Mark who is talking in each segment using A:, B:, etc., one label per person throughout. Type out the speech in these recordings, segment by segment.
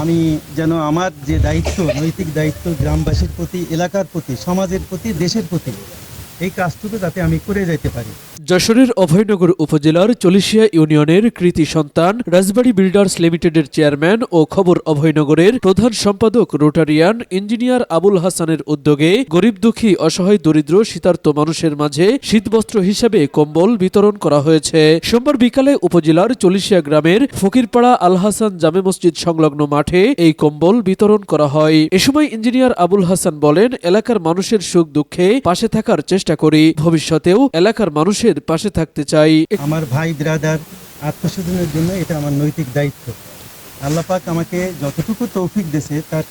A: আমি যেন আমার যে দায়িত্ব, নৈতিক দায়িত্ব গ্রামবাসীর প্রতি, এলাকার প্রতি, সমাজের প্রতি, দেশের প্রতি, এই কাজটুকু যাতে আমি করে যেতে পারি।
B: যশোরের অভয়নগর উপজেলার চলিশিয়া ইউনিয়নের কৃতি সন্তান রাজবাড়ী বিল্ডার্স লিমিটেডের চেয়ারম্যান ও খবর অভয়নগরের প্রধান সম্পাদক রোটারিয়ান ইঞ্জিনিয়ার আবুল হাসানের উদ্যোগে গরিব দুঃখী অসহায় দরিদ্র শীতার্ত মানুষের মাঝে শীতবস্ত্র হিসেবে কম্বল বিতরণ করা হয়েছে। সোমবার বিকালে উপজেলার চলিশিয়া গ্রামের ফকিরপাড়া আল হাসান জামে মসজিদ সংলগ্ন মাঠে এই কম্বল বিতরণ করা হয়। এ সময় ইঞ্জিনিয়ার আবুল হাসান বলেন, এলাকার মানুষের সুখ দুঃখে পাশে থাকার চেষ্টা করি, ভবিষ্যতেও এলাকার মানুষের পাশে থাকতে চাই।
A: আমার ভাই ব্রাদার আত্মীয়স্বজনের জন্য এটা আমার নৈতিক দায়িত্ব। আল্লাহ পাক আমাকে যতটুকু তৌফিক দিয়েছে, তার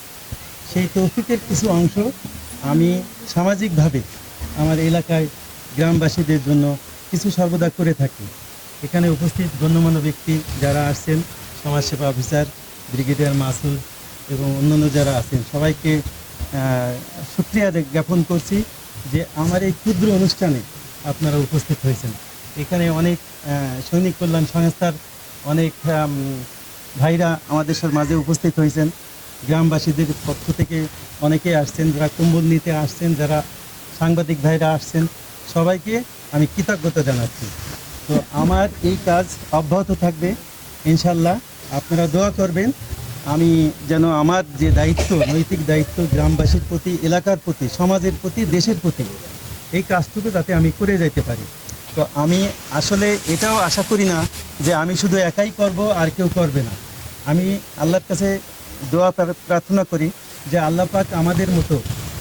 A: সেই তৌফিকের কিছু অংশ আমি সামাজিকভাবে আমার এলাকায় গ্রামবাসীদের জন্য কিছু সর্বদা করে থাকি। এখানে উপস্থিত গণ্যমান্য ব্যক্তি যারা আসছেন, সমাজসেবা অফিসার ব্রিগেডিয়ার মাসুদ এবং অন্যান্য যারা আছেন, সবাইকে শুকরিয়া জ্ঞাপন করছি যে আমার এই ক্ষুদ্র অনুষ্ঠানে আপনারা উপস্থিত হয়েছেন। এখানে অনেক সৈনিক কল্যাণ সংস্থার অনেক ভাইরা আমাদের মাঝে উপস্থিত হয়েছেন। গ্রামবাসীদের পক্ষ থেকে অনেকে আসছেন, যারা কম্বল নিতে আসছেন, যারা সাংবাদিক ভাইরা আসছেন, সবাইকে আমি কৃতজ্ঞতা জানাচ্ছি। তো আমার এই কাজ অব্যাহত থাকবে ইনশাল্লাহ। আপনারা দোয়া করবেন আমি যেন আমার যে দায়িত্ব, নৈতিক দায়িত্ব গ্রামবাসীর প্রতি, এলাকার প্রতি, সমাজের প্রতি, দেশের প্রতি, এই কাজটুকু যাতে আমি করে যেতে পারি। তো আমি আসলে এটাও আশা করি না যে আমি শুধু একাই করব আর কেউ করবে না। আমি আল্লাহর কাছে দোয়া প্রার্থনা করি যে আল্লাহ পাক আমাদের মতো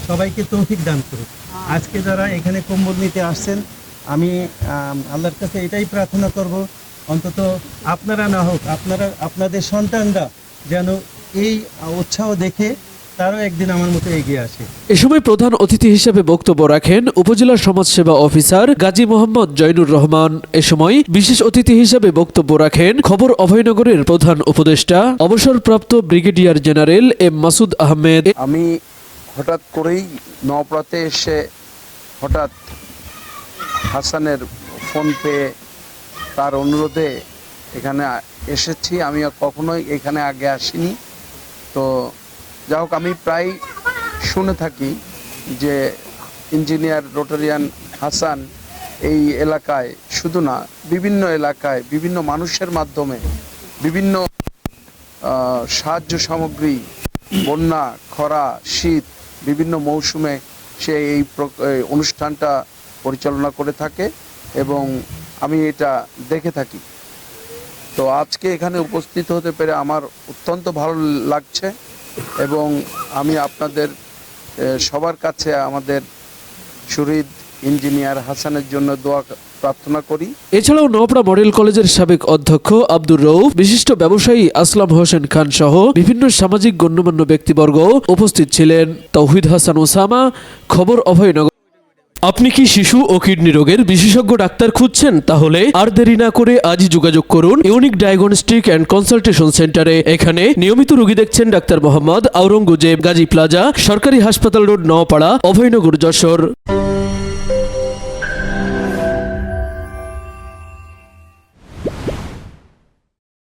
A: সবাইকে তৌফিক দান করুক। আজকে যারা এখানে কম্বল নিতে আসছেন, আমি আল্লাহর কাছে এটাই প্রার্থনা করব, অন্তত আপনারা না হোক, আপনাদের সন্তানরা যেন এই উৎসাহ দেখে তারাও একদিন আমার মতো এগিয়ে আসে।
B: এ সময় প্রধান অতিথি হিসেবে বক্তব্য রাখেন উপজেলা সমাজসেবা অফিসার গাজী মোহাম্মদ জয়নুর রহমান। এ সময় বিশেষ অতিথি হিসেবে বক্তব্য রাখেন খবর অভয়নগরের প্রধান উপদেষ্টা অবসরপ্রাপ্ত ব্রিগেডিয়ার জেনারেল এম মাসুদ আহমেদ।
C: আমি হঠাৎ করেই নওপ্রাতে এসে হঠাৎ হাসানের ফোন পেয়ে তার অনুরোধে এখানে এসেছি। আমি কখনোই এখানে আগে আসিনি। তো যাই হোক, আমি প্রায় শুনে থাকি যে ইঞ্জিনিয়ার রোটারিয়ান হাসান এই এলাকায়, শুধু না বিভিন্ন এলাকায় বিভিন্ন মানুষের মাধ্যমে বিভিন্ন সাহায্য সামগ্রী, বন্যা, খরা, শীত, বিভিন্ন মৌসুমে সে এই অনুষ্ঠানটা পরিচালনা করে থাকে এবং আমি এটা দেখে থাকি। তো আজকে এখানে উপস্থিত হতে পেরে আমার অত্যন্ত ভালো লাগছে এবং আমি আপনাদের সবার কাছে আমাদের শহীদ ইঞ্জিনিয়ার হাসানের জন্য দোয়া প্রার্থনা করি।
B: এছাড়াও নওপাড়া মডেল কলেজের সাবেক অধ্যক্ষ আব্দুর রউফ, বিশিষ্ট ব্যবসায়ী আসলাম হোসেন খান সহ বিভিন্ন সামাজিক গণ্যমান্য ব্যক্তিবর্গ উপস্থিত ছিলেন। তৌহিদ হাসান ওসামা, খবর অভয়নগর। আপনি কি শিশু ও কিডনি রোগের বিশেষজ্ঞ ডাক্তার খুঁজছেন? তাহলে আর দেরি না করে আজই যোগাযোগ করুন ইউনিক ডায়াগনস্টিক অ্যান্ড কনসালটেশন সেন্টারে। এখানে নিয়মিত রোগী দেখছেন ডাক্তার মোহাম্মদ আওরঙ্গজেব, গাজী প্লাজা, সরকারি হাসপাতাল রোড, নওপাড়া, অভয়নগর, যশোর।